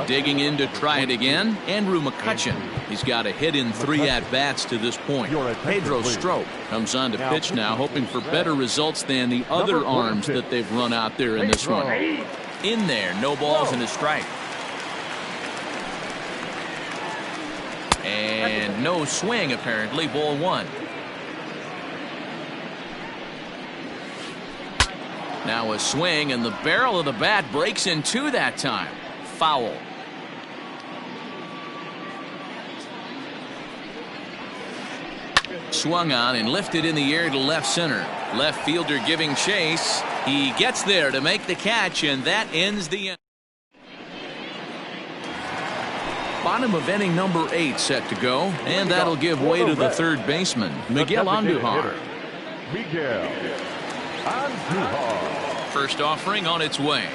Digging in to try it again. Andrew McCutcheon. He's got a hit in 3 at-bats to this point. Pedro Strop comes on to pitch now, hoping for better results than the other arms that they've run out there in this one. In there, no balls and a strike. And no swing, apparently. Ball 1. Now a swing, and the barrel of the bat breaks in 2 that time. Foul. Swung on and lifted in the air to left center. Left fielder giving chase. He gets there to make the catch, and that ends the inning. Bottom of inning number 8 set to go, and that'll give way to the third baseman, Miguel Andujar. Miguel Andujar. First offering on its way.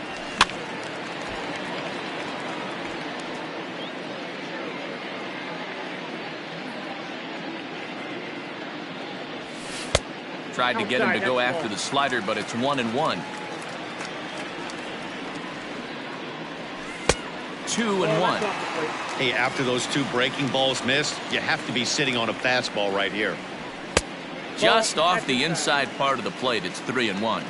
Tried to get him to go after the slider, but it's 1-1. 2-1. Hey, after those 2 breaking balls missed, you have to be sitting on a fastball right here. Just off the inside part of the plate. It's 3-1.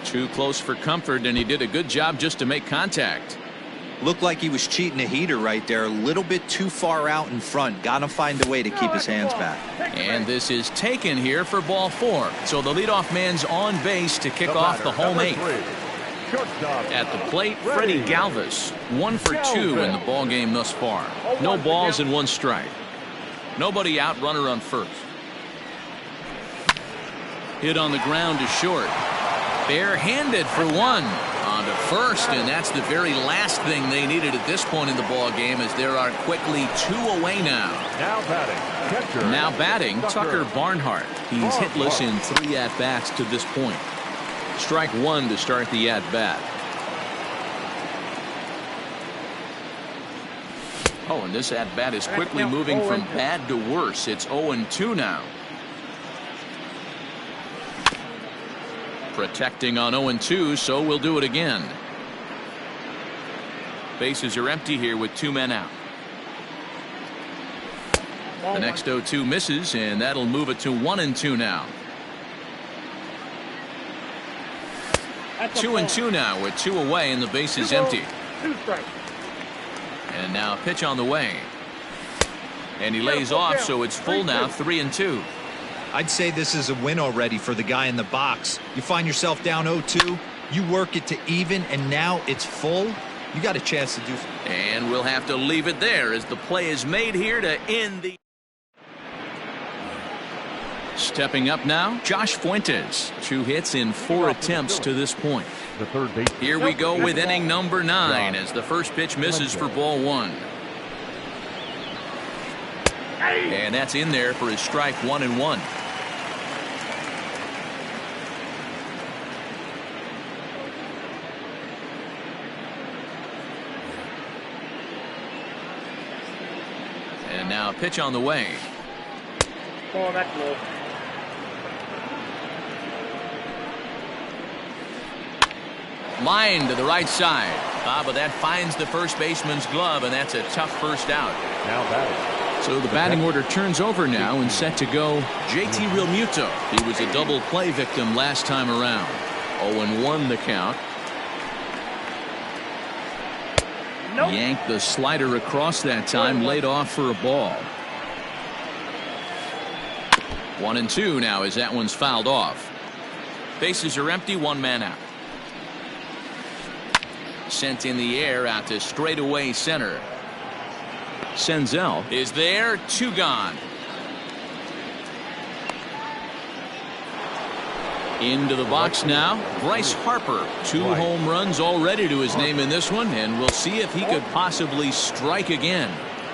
Too close for comfort, and he did a good job just to make contact. Looked like he was cheating a heater right there. A little bit too far out in front. Got to find a way to keep his hands back. And this is taken here for ball 4. So the leadoff man's on base to kick off the home 8th. At the plate, Freddie Galvis. 1 for 2 in the ball game thus far. No balls and 1 strike. Nobody out, runner on first. Hit on the ground to short. Barehanded for 1. On to first, and that's the very last thing they needed at this point in the ball game, as there are quickly 2 away now. Now batting, Tucker Barnhart. He's hitless in 3 at-bats to this point. Strike 1 to start the at-bat. Oh, and this at-bat is quickly moving from bad to worse. It's 0-2 now. Protecting on 0-2, so we'll do it again. Bases are empty here with 2 men out. The next 0-2 misses, and that'll move it to 1-2 now. 2-2 now with 2 away, and the base is empty. And now a pitch on the way. And he lays off, so it's full now, 3-2. I'd say this is a win already for the guy in the box. You find yourself down 0-2, you work it to even, and now it's full. You got a chance to do something. And we'll have to leave it there as the play is made here to end the. Stepping up now, Josh Fuentes. 2 hits in 4 attempts to this point. Here we go with inning number 9 as the first pitch misses for ball 1. And that's in there for his strike 1-1. And now a pitch on the way. Oh, that's low. Line to the right side. But that finds the first baseman's glove, and that's a tough first out. Now batting. So the batting order turns over now, and set to go JT Realmuto. He was a double play victim last time around. 0-1 the count. Nope. Yanked the slider across that time, laid off for a ball. 1-2 now as that one's fouled off. Bases are empty, 1 man out. Sent in the air out to straightaway center. Senzel is there, 2 gone. Into the box now, Bryce Harper. 2 home runs already to his name in this one, and we'll see if he could possibly strike again.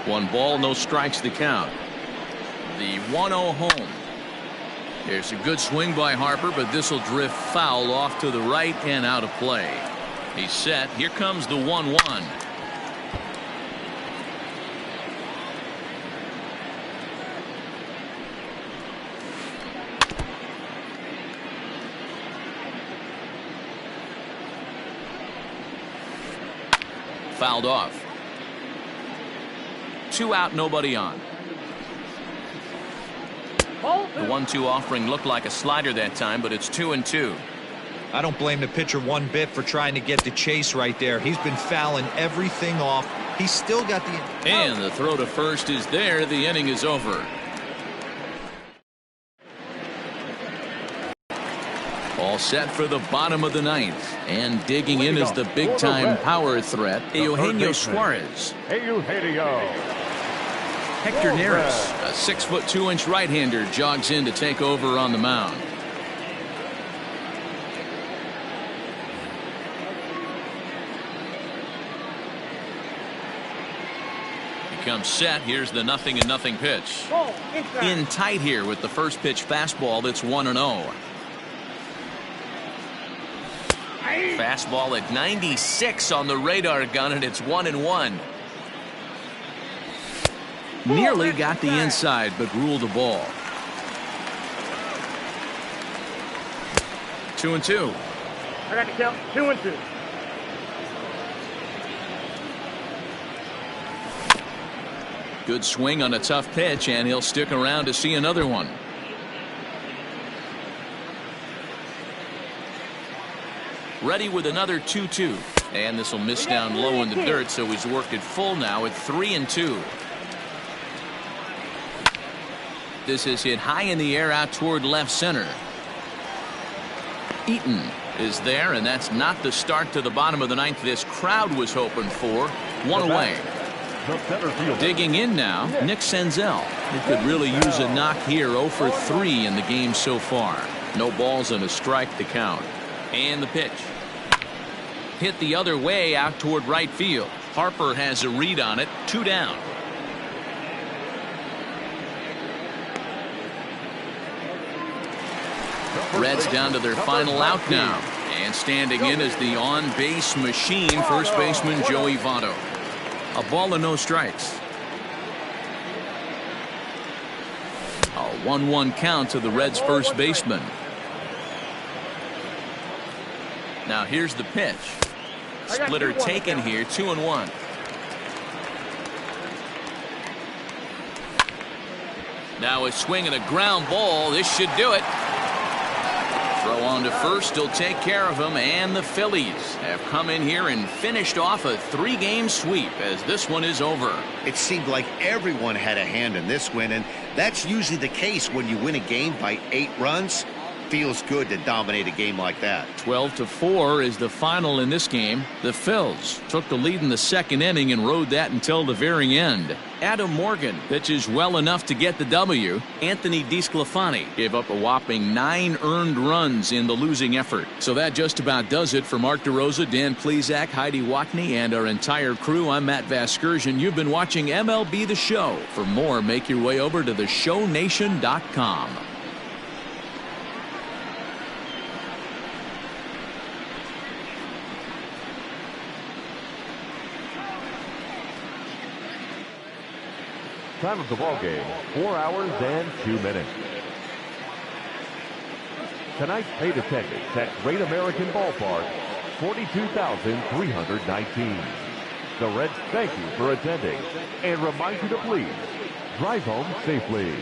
1 ball, no strikes to count. The 1-0 home. There's a good swing by Harper, but this will drift foul off to the right and out of play. He's set. Here comes the 1-1. fouled off. 2 out, nobody on. The 1-2 offering looked like a slider that time, but it's 2-2. I don't blame the pitcher one bit for trying to get the chase right there. He's been fouling everything off. He's still got the... And the throw to first is there. The inning is over. All set for the bottom of the 9th. And digging in is the big-time power threat, Eugenio Suarez. Hector Neris, a 6'2" right-hander, jogs in to take over on the mound. Comes set. Here's the 0-0 pitch. In tight here with the first pitch fastball. That's 1-0. Fastball at 96 on the radar gun, and it's 1-1. Nearly got the inside, but ruled the ball. 2-2. I got to count 2-2. Good swing on a tough pitch, and he'll stick around to see another one. Ready with another 2-2. And this will miss down low in the dirt, so he's worked it full now at 3-2. This is hit high in the air out toward left center. Eaton is there, and that's not the start to the bottom of the 9th this crowd was hoping for. 1 away. Digging in now, Nick Senzel. He could really use a knock here. 0 for 3 in the game so far. No balls and a strike to count. And the pitch. Hit the other way out toward right field. Harper has a read on it. 2 down. Reds down to their final out now. And standing in is the on-base machine, first baseman Joey Votto. A ball and no strikes. A 1-1 count to the Reds' first baseman. Now here's the pitch. Splitter taken here, 2-1. Now a swing and a ground ball. This should do it. Throw on to first will take care of him, and the Phillies have come in here and finished off a 3-game sweep as this one is over. It seemed like everyone had a hand in this win, and that's usually the case when you win a game by 8 runs. Feels good to dominate a game like that. 12-4 is the final in this game. The Phils took the lead in the 2nd inning and rode that until the very end. Adam Morgan pitches well enough to get the W. Anthony DeSclafani gave up a whopping 9 earned runs in the losing effort. So that just about does it for Mark DeRosa, Dan Plesac, Heidi Watney, and our entire crew. I'm Matt Vasgersian. You've been watching MLB The Show. For more, make your way over to theshownation.com. Time of the ball game, 4 hours and 2 minutes. Tonight's paid attendance at Great American Ballpark, 42,319. The Reds thank you for attending and remind you to please drive home safely.